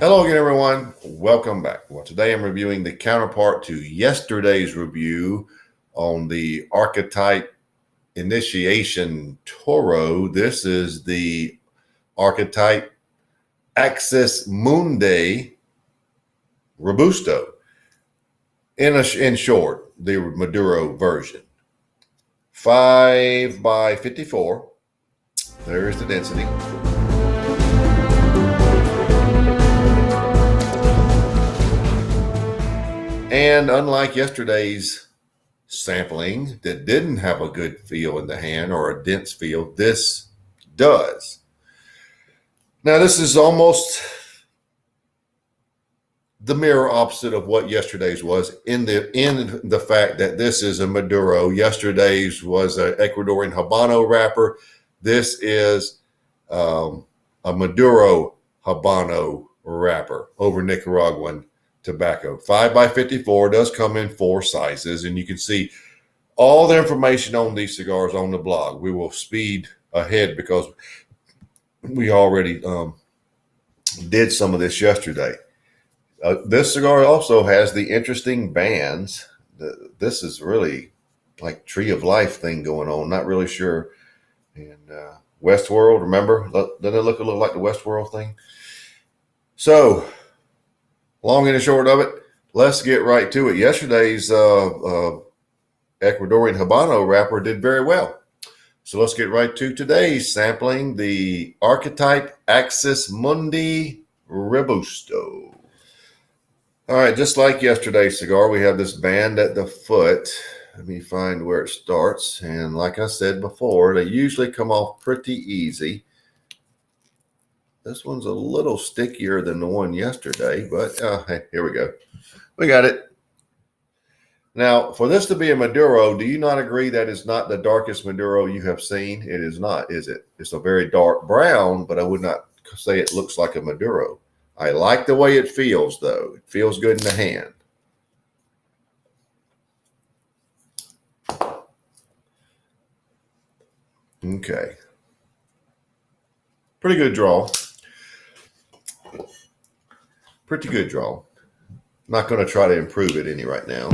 Hello again, everyone. Welcome back. Well, today I'm reviewing the counterpart to yesterday's review on the Archetype Initiation Toro. This is the Archetype Axis Mundi Robusto. In short, the Maduro version. 5 by 54. There is the density. And unlike yesterday's sampling that didn't have a good feel in the hand or a dense feel, this does. Now, this is almost the mirror opposite of what yesterday's was in the fact that this is a Maduro. Yesterday's was an Ecuadorian Habano wrapper. This is a Maduro Habano wrapper over Nicaraguan tobacco. 5 by 54 does come in 4 sizes, and you can see all the information on these cigars on the blog. We will speed ahead because we already did some of this yesterday. This cigar also has the interesting bands. This is really like Tree of Life thing going on. Not really sure. And Westworld, remember? Doesn't it look a little like the Westworld thing? So, long and the short of it, let's get right to it. Yesterday's Ecuadorian Habano wrapper did very well. So let's get right to today's sampling, the Archetype Axis Mundi Robusto. All right, just like yesterday's cigar, we have this band at the foot. Let me find where it starts. And like I said before, they usually come off pretty easy. This one's a little stickier than the one yesterday, but hey, here we go. We got it. Now, for this to be a Maduro, do you not agree that it's not the darkest Maduro you have seen? It is not, is it? It's a very dark brown, but I would not say it looks like a Maduro. I like the way it feels, though. It feels good in the hand. Okay. Pretty good draw. Pretty good draw. Not going to try to improve it any right now.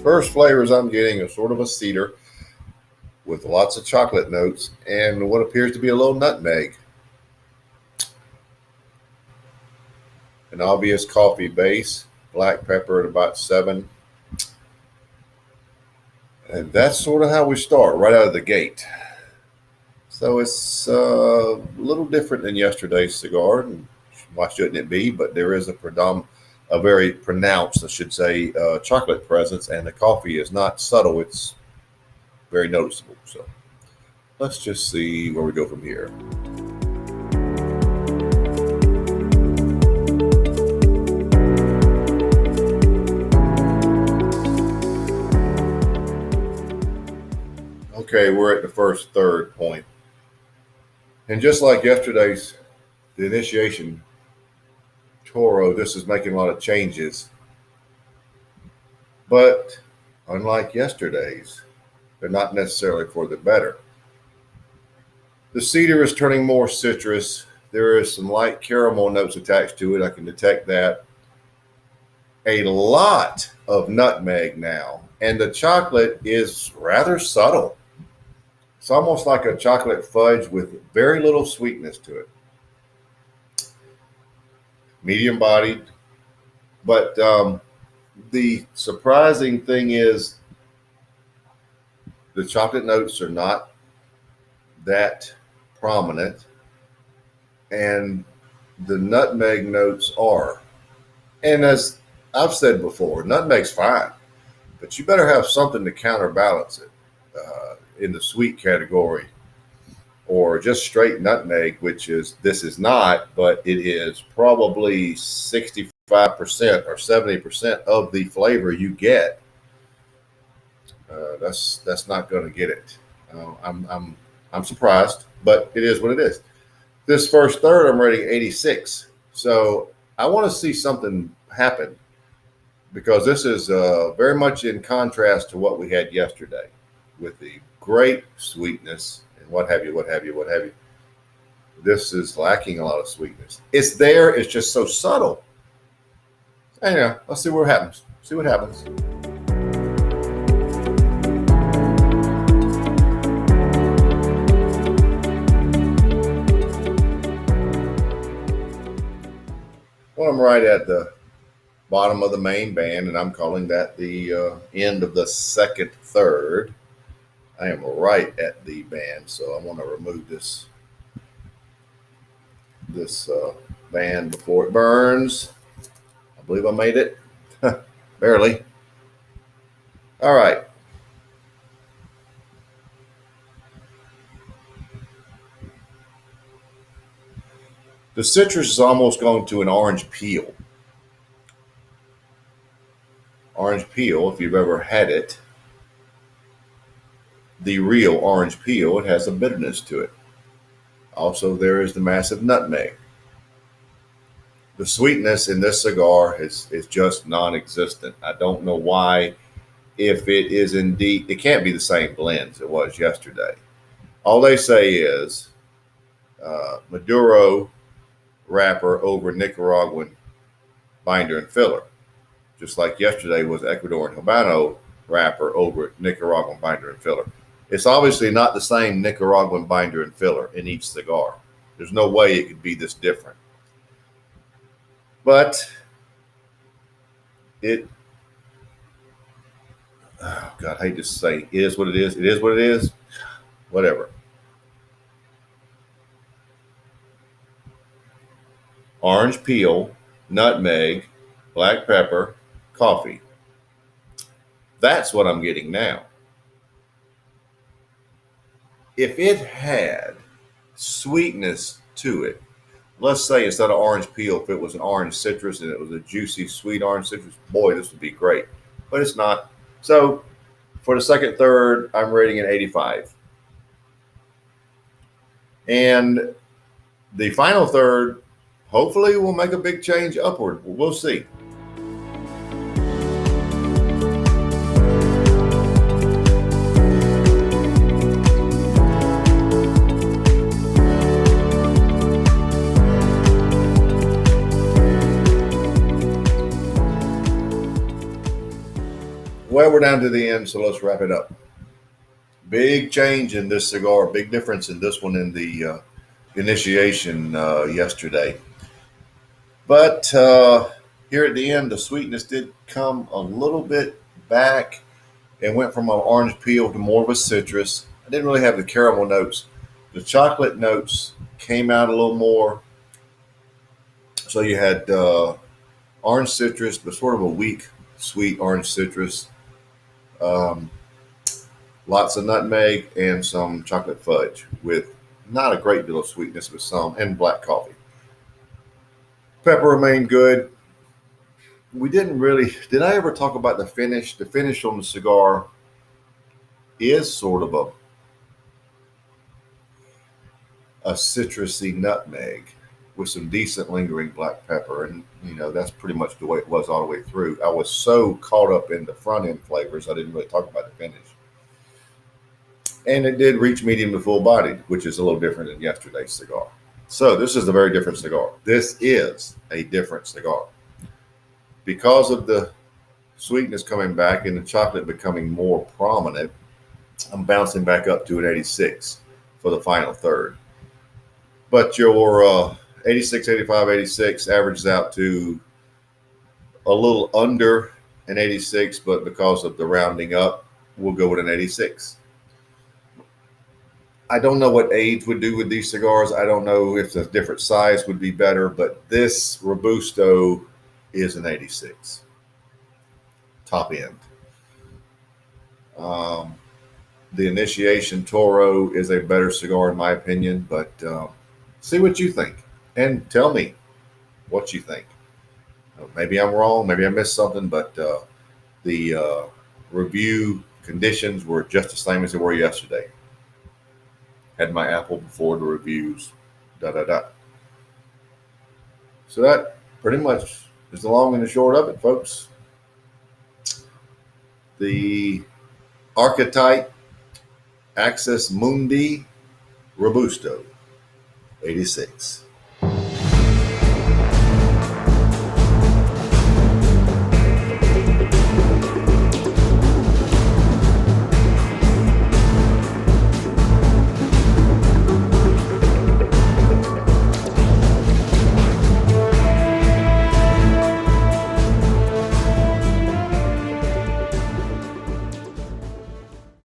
First flavors I'm getting are sort of a cedar with lots of chocolate notes and what appears to be a little nutmeg. An obvious coffee base. Black pepper at about 7. And that's sort of how we start right out of the gate. So it's a little different than yesterday's cigar. And why shouldn't it be? But there is a very pronounced, I should say, chocolate presence. And the coffee is not subtle. It's very noticeable. So let's just see where we go from here. Okay, we're at the first third point. And just like yesterday's, the initiation Toro, this is making a lot of changes. But unlike yesterday's, they're not necessarily for the better. The cedar is turning more citrus. There is some light caramel notes attached to it. I can detect that. A lot of nutmeg now. And the chocolate is rather subtle. It's almost like a chocolate fudge with very little sweetness to it. Medium bodied. But the surprising thing is the chocolate notes are not that prominent. And the nutmeg notes are. And as I've said before, nutmeg's fine. But you better have something to counterbalance it. In the sweet category, or just straight nutmeg, which is, this is not, but it is probably 65% or 70% of the flavor you get. That's not going to get it. I'm surprised, but it is what it is. This first third, I'm rating 86. So I want to see something happen. because this is very much in contrast to what we had yesterday with the great sweetness and what have you, what have you, what have you. This is lacking a lot of sweetness. It's there, it's just so subtle. Anyhow, let's see what happens. See what happens. Well, I'm right at the bottom of the main band, and I'm calling that the end of the second third. I am right at the band, so I want to remove this band before it burns. I believe I made it. Barely. All right. The citrus is almost going to an orange peel. Orange peel, if you've ever had it, the real orange peel, it has a bitterness to it. Also, there is the massive nutmeg. The sweetness in this cigar is just non-existent. I don't know why. If it is indeed, it can't be the same blend as it was yesterday. All they say is Maduro wrapper over Nicaraguan binder and filler, just like yesterday was Ecuadorian Habano wrapper over Nicaraguan binder and filler. It's obviously not the same Nicaraguan binder and filler in each cigar. There's no way it could be this different. But it, oh God, I hate to say, it is what it is. It is what it is. Whatever. Orange peel, nutmeg, black pepper, coffee. That's what I'm getting now. If it had sweetness to it, let's say instead of orange peel, if it was an orange citrus and it was a juicy, sweet orange citrus, boy, this would be great. But it's not. So for the second third, I'm rating it 85. And the final third, hopefully, will make a big change upward. We'll see. Well, we're down to the end, so let's wrap it up. Big change in this cigar, big difference in this one in the initiation yesterday. But here at the end, the sweetness did come a little bit back and went from an orange peel to more of a citrus. I didn't really have the caramel notes. The chocolate notes came out a little more. So you had orange citrus, but sort of a weak, sweet orange citrus. Lots of nutmeg and some chocolate fudge with not a great deal of sweetness, but some, and black coffee. Pepper remained good. We didn't really, did I ever talk about the finish? The finish on the cigar is sort of a citrusy nutmeg with some decent lingering black pepper. And, you know, that's pretty much the way it was all the way through. I was so caught up in the front end flavors, I didn't really talk about the finish. And it did reach medium to full bodied, which is a little different than yesterday's cigar. So this is a very different cigar. This is a different cigar. Because of the sweetness coming back and the chocolate becoming more prominent, I'm bouncing back up to an 86 for the final third. But your 86, 85, 86 averages out to a little under an 86, but because of the rounding up, we'll go with an 86. I don't know what age would do with these cigars. I don't know if a different size would be better, but this Robusto is an 86. Top end. The Initiation Toro is a better cigar in my opinion, but see what you think and tell me what you think. Maybe I'm wrong, maybe I missed something, but the review conditions were just the same as they were yesterday. Had my apple before the reviews, So that pretty much is the long and the short of it, folks. the Archetype Access Mundi Robusto 86.